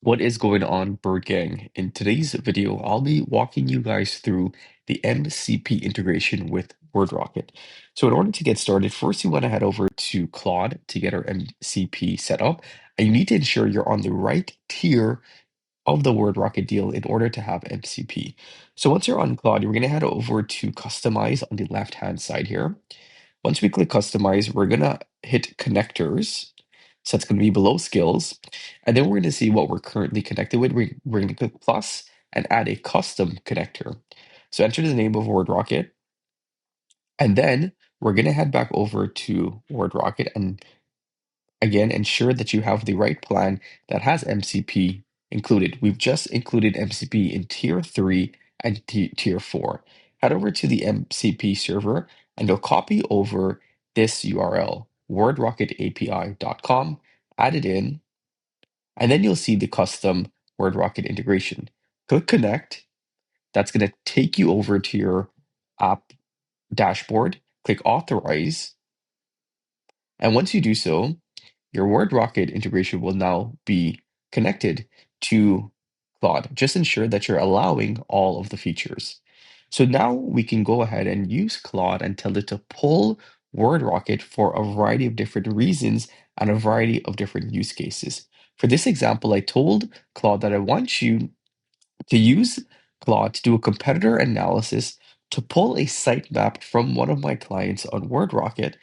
What is going on, Bird Gang? In today's video, I'll be walking you guys through the MCP integration with WordRocket. So in order to get started, first you want to head over to Claude to get our MCP set up, and you need to ensure you're on the right tier of the WordRocket deal in order to have MCP. So once you're on Claude, you're going to head over to Customize on the left-hand side here. Once we click Customize, we're going to hit Connectors. So it's going to be below Skills. And then we're going to see what we're currently connected with. We're going to click plus and add a custom connector. So enter the name of WordRocket. And then we're going to head back over to WordRocket and again, ensure that you have the right plan that has MCP included. We've just included MCP in Tier 3 and Tier 4. Head over to the MCP server and you'll copy over this URL, wordrocketapi.com, add it in, and then you'll see the custom WordRocket integration. Click Connect. That's going to take you over to your app dashboard. Click Authorize. And once you do so, your WordRocket integration will now be connected to Claude. Just ensure that you're allowing all of the features. So now we can go ahead and use Claude and tell it to pull WordRocket for a variety of different reasons and a variety of different use cases. For this example, I told Claude that I want you to use Claude to do a competitor analysis to pull a sitemap from one of my clients on WordRocket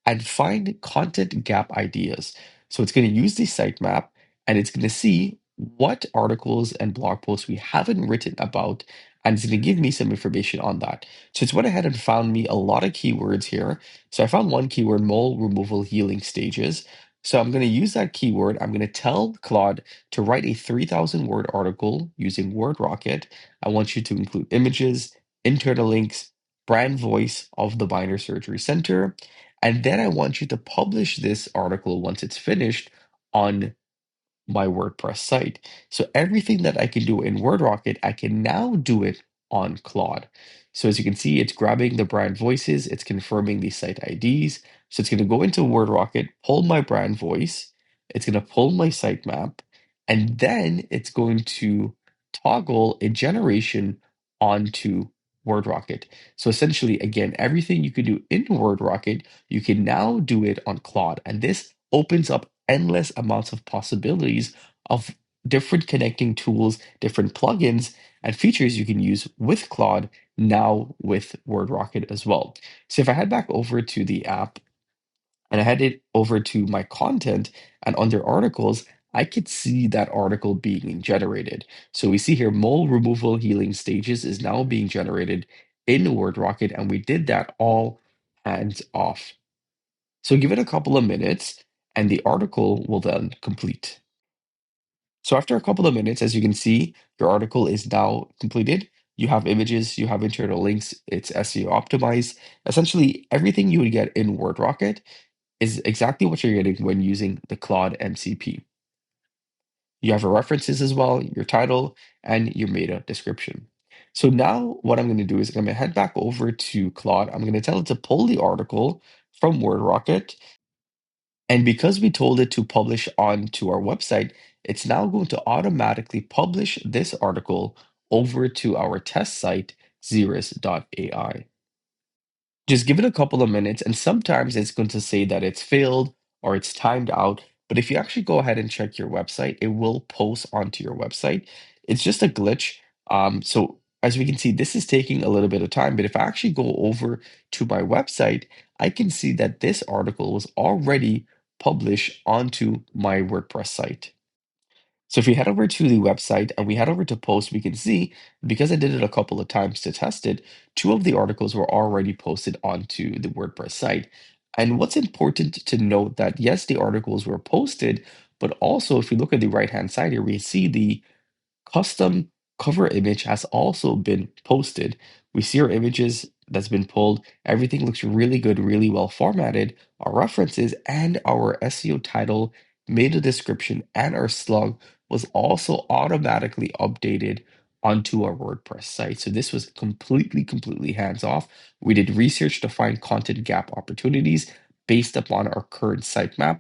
and find content gap ideas. So it's going to use the sitemap and it's going to see what articles and blog posts we haven't written about, and it's going to give me some information on that. So it's went ahead and found me a lot of keywords here. So I found one keyword, mole removal healing stages. So I'm going to use that keyword. I'm going to tell Claude to write a 3,000 word article using WordRocket. I want you to include images, internal links, brand voice of the Binder Surgery Center, and then I want you to publish this article once it's finished on my WordPress site. So everything that I can do in WordRocket, I can now do it on Claude. So as you can see, it's grabbing the brand voices, it's confirming the site IDs. So it's going to go into WordRocket, pull my brand voice, it's going to pull my sitemap, and then it's going to toggle a generation onto WordRocket. So essentially, again, everything you could do in WordRocket, you can now do it on Claude. And this opens up endless amounts of possibilities of different connecting tools, different plugins, and features you can use with Claude now with WordRocket as well. So if I head back over to the app and I head it over to my content and under articles, I could see that article being generated. So we see here mole removal healing stages is now being generated in WordRocket, and we did that all hands off. So give it a couple of minutes and the article will then complete. So after a couple of minutes, as you can see, your article is now completed. You have images, you have internal links, it's SEO optimized. Essentially, everything you would get in WordRocket is exactly what you're getting when using the Claude MCP. You have your references as well, your title, and your meta description. So now what I'm going to do is I'm going to head back over to Claude. I'm going to tell it to pull the article from WordRocket. And because we told it to publish onto our website, it's now going to automatically publish this article over to our test site, Xeris.ai. Just give it a couple of minutes, and sometimes it's going to say that it's failed or it's timed out. But if you actually go ahead and check your website, it will post onto your website. It's just a glitch. So as we can see, this is taking a little bit of time. But if I actually go over to my website, I can see that this article was already published onto my WordPress site. So if we head over to the website and we head over to post, we can see, because I did it a couple of times to test it, two of the articles were already posted onto the WordPress site. And what's important to note that yes, the articles were posted, but also if you look at the right-hand side here, we see the custom cover image has also been posted. We see our images that's been pulled. Everything looks really good, really well formatted. Our references and our SEO title, meta description, and our slug was also automatically updated onto our WordPress site. So this was completely hands off. We did research to find content gap opportunities based upon our current sitemap.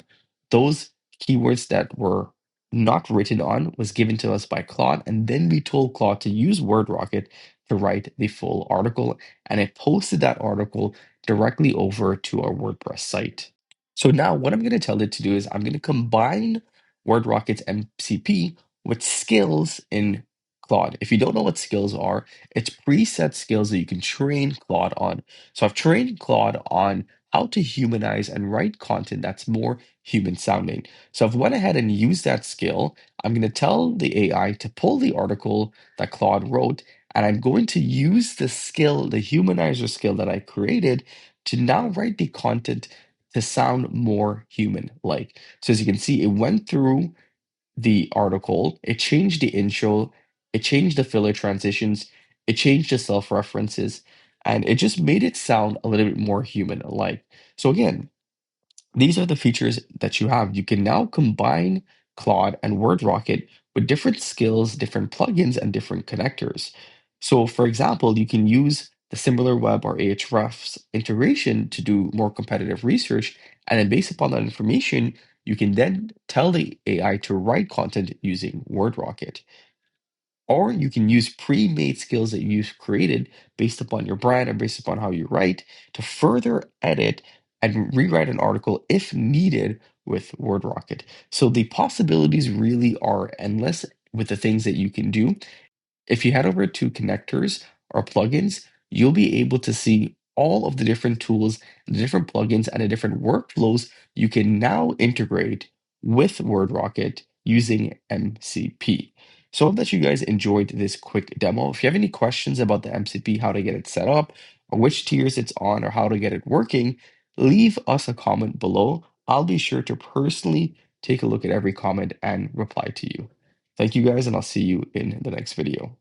Those keywords that were not written on, was given to us by Claude, and then we told Claude to use WordRocket to write the full article, and it posted that article directly over to our WordPress site. So now what I'm going to tell it to do is I'm going to combine WordRocket's MCP with skills in Claude. If you don't know what skills are, it's preset skills that you can train Claude on. So I've trained Claude on how to humanize and write content that's more human sounding. So I've went ahead and used that skill. I'm going to tell the AI to pull the article that Claude wrote, and I'm going to use the skill, the humanizer skill that I created, to now write the content to sound more human-like. So as you can see, it went through the article, it changed the intro, it changed the filler transitions, it changed the self-references, and it just made it sound a little bit more human-like. So again, these are the features that you have. You can now combine Claude and WordRocket with different skills, different plugins, and different connectors. So, for example, you can use the SimilarWeb or Ahrefs integration to do more competitive research. And then, based upon that information, you can then tell the AI to write content using WordRocket. Or you can use pre-made skills that you've created based upon your brand and based upon how you write to further edit and rewrite an article if needed with WordRocket. So the possibilities really are endless with the things that you can do. If you head over to connectors or plugins, you'll be able to see all of the different tools, the different plugins, and the different workflows you can now integrate with WordRocket using MCP. So I hope that you guys enjoyed this quick demo. If you have any questions about the MCP, how to get it set up, or which tiers it's on, or how to get it working, leave us a comment below. I'll be sure to personally take a look at every comment and reply to you. Thank you guys, and I'll see you in the next video.